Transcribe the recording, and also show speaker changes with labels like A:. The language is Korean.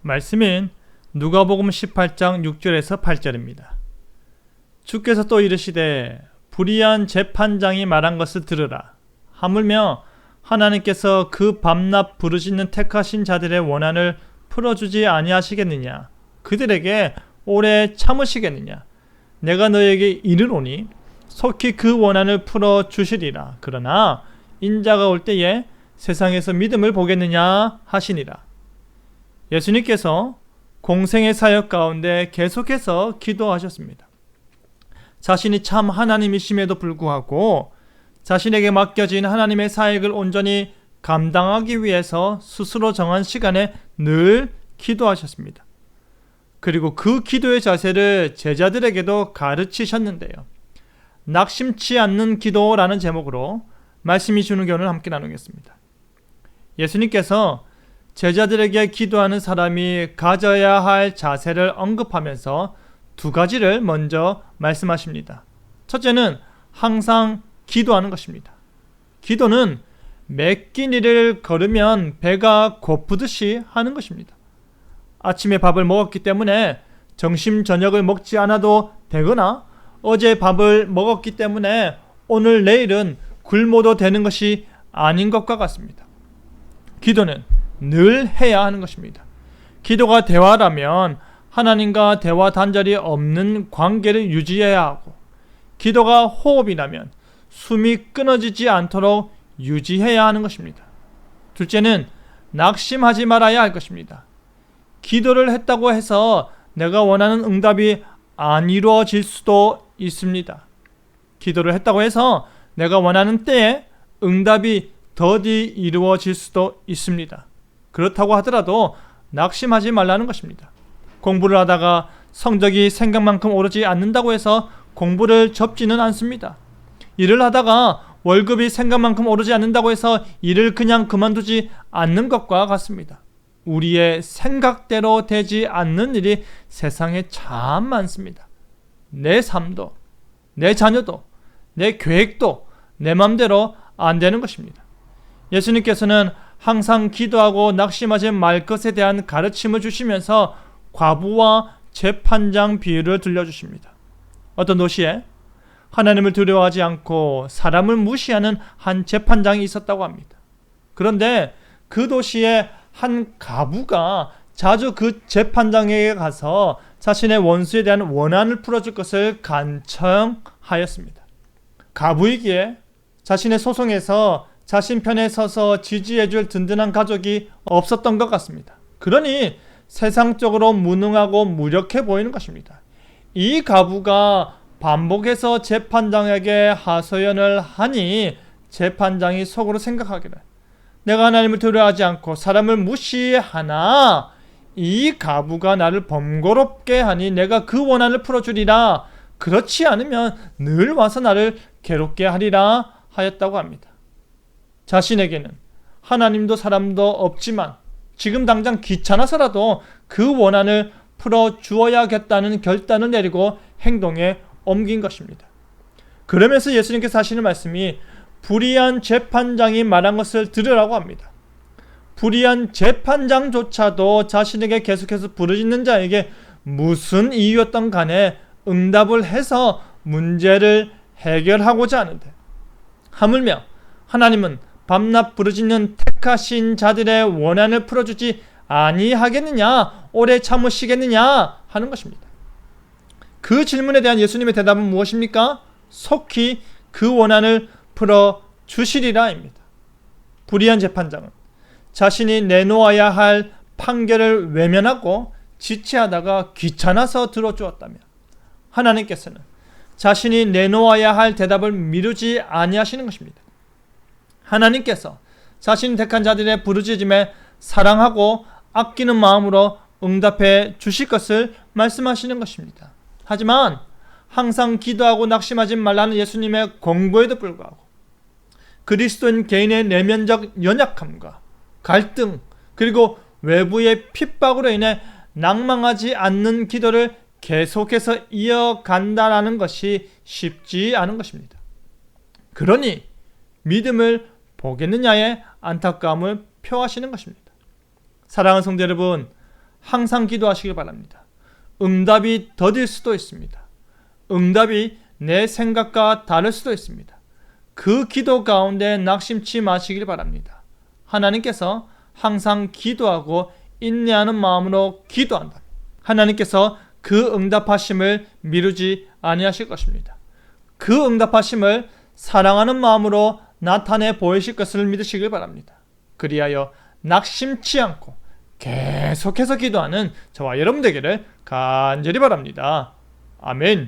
A: 말씀인 누가복음 18장 6절에서 8절입니다. 주께서 또 이르시되 불의한 재판장이 말한 것을 들으라. 하물며 하나님께서 그 밤낮 부르짖는 택하신 자들의 원한을 풀어주지 아니하시겠느냐? 그들에게 오래 참으시겠느냐? 내가 너에게 이르노니 속히 그 원한을 풀어주시리라. 그러나 인자가 올 때에 세상에서 믿음을 보겠느냐 하시니라. 예수님께서 공생의 사역 가운데 계속해서 기도하셨습니다. 자신이 참 하나님이심에도 불구하고 자신에게 맡겨진 하나님의 사역을 온전히 감당하기 위해서 스스로 정한 시간에 늘 기도하셨습니다. 그리고 그 기도의 자세를 제자들에게도 가르치셨는데요. 낙심치 않는 기도라는 제목으로 말씀이 주는 교훈을 함께 나누겠습니다. 예수님께서 제자들에게 기도하는 사람이 가져야 할 자세를 언급하면서 두 가지를 먼저 말씀하십니다. 첫째는 항상 기도하는 것입니다. 기도는 몇 끼니를 걸으면 배가 고프듯이 하는 것입니다. 아침에 밥을 먹었기 때문에 점심 저녁을 먹지 않아도 되거나 어제 밥을 먹었기 때문에 오늘 내일은 굶어도 되는 것이 아닌 것과 같습니다. 기도는 늘 해야 하는 것입니다. 기도가 대화라면 하나님과 대화 단절이 없는 관계를 유지해야 하고, 기도가 호흡이라면 숨이 끊어지지 않도록 유지해야 하는 것입니다. 둘째는 낙심하지 말아야 할 것입니다. 기도를 했다고 해서 내가 원하는 응답이 안 이루어질 수도 있습니다. 기도를 했다고 해서 내가 원하는 때에 응답이 더디 이루어질 수도 있습니다. 그렇다고 하더라도 낙심하지 말라는 것입니다. 공부를 하다가 성적이 생각만큼 오르지 않는다고 해서 공부를 접지는 않습니다. 일을 하다가 월급이 생각만큼 오르지 않는다고 해서 일을 그냥 그만두지 않는 것과 같습니다. 우리의 생각대로 되지 않는 일이 세상에 참 많습니다. 내 삶도, 내 자녀도, 내 계획도 내 맘대로 안 되는 것입니다. 예수님께서는 항상 기도하고 낙심하지 말 것에 대한 가르침을 주시면서 과부와 재판장 비유를 들려주십니다. 어떤 도시에 하나님을 두려워하지 않고 사람을 무시하는 한 재판장이 있었다고 합니다. 그런데 그 도시에 한 과부가 자주 그 재판장에게 가서 자신의 원수에 대한 원한을 풀어줄 것을 간청하였습니다. 과부이기에 자신의 소송에서 자신 편에 서서 지지해줄 든든한 가족이 없었던 것 같습니다. 그러니 세상적으로 무능하고 무력해 보이는 것입니다. 이 과부가 반복해서 재판장에게 하소연을 하니 재판장이 속으로 생각하기를, 내가 하나님을 두려워하지 않고 사람을 무시하나 이 과부가 나를 번거롭게 하니 내가 그 원한을 풀어주리라. 그렇지 않으면 늘 와서 나를 괴롭게 하리라 하였다고 합니다. 자신에게는 하나님도 사람도 없지만 지금 당장 귀찮아서라도 그 원한을 풀어주어야겠다는 결단을 내리고 행동에 옮긴 것입니다. 그러면서 예수님께서 하시는 말씀이 불의한 재판장이 말한 것을 들으라고 합니다. 불의한 재판장조차도 자신에게 계속해서 부르짖는 자에게 무슨 이유였던 간에 응답을 해서 문제를 해결하고자 하는데, 하물며 하나님은 밤낮 부르짖는 택하신 자들의 원한을 풀어주지 아니하겠느냐, 오래 참으시겠느냐 하는 것입니다. 그 질문에 대한 예수님의 대답은 무엇입니까? 속히 그 원한을 풀어주시리라입니다. 불의한 재판장은 자신이 내놓아야 할 판결을 외면하고 지체하다가 귀찮아서 들어주었다며, 하나님께서는 자신이 내놓아야 할 대답을 미루지 아니하시는 것입니다. 하나님께서 자신이 택한 자들의 부르짖음에 사랑하고 아끼는 마음으로 응답해 주실 것을 말씀하시는 것입니다. 하지만 항상 기도하고 낙심하지 말라는 예수님의 권고에도 불구하고 그리스도인 개인의 내면적 연약함과 갈등, 그리고 외부의 핍박으로 인해 낭망하지 않는 기도를 계속해서 이어간다는 것이 쉽지 않은 것입니다. 그러니 믿음을 보겠느냐에 안타까움을 표하시는 것입니다. 사랑하는 성도 여러분, 항상 기도하시길 바랍니다. 응답이 더딜 수도 있습니다. 응답이 내 생각과 다를 수도 있습니다. 그 기도 가운데 낙심치 마시길 바랍니다. 하나님께서 항상 기도하고 인내하는 마음으로 기도한다. 하나님께서 그 응답하심을 미루지 아니하실 것입니다. 그 응답하심을 사랑하는 마음으로 나타내 보이실 것을 믿으시길 바랍니다. 그리하여 낙심치 않고 계속해서 기도하는 저와 여러분 되기를 간절히 바랍니다. 아멘.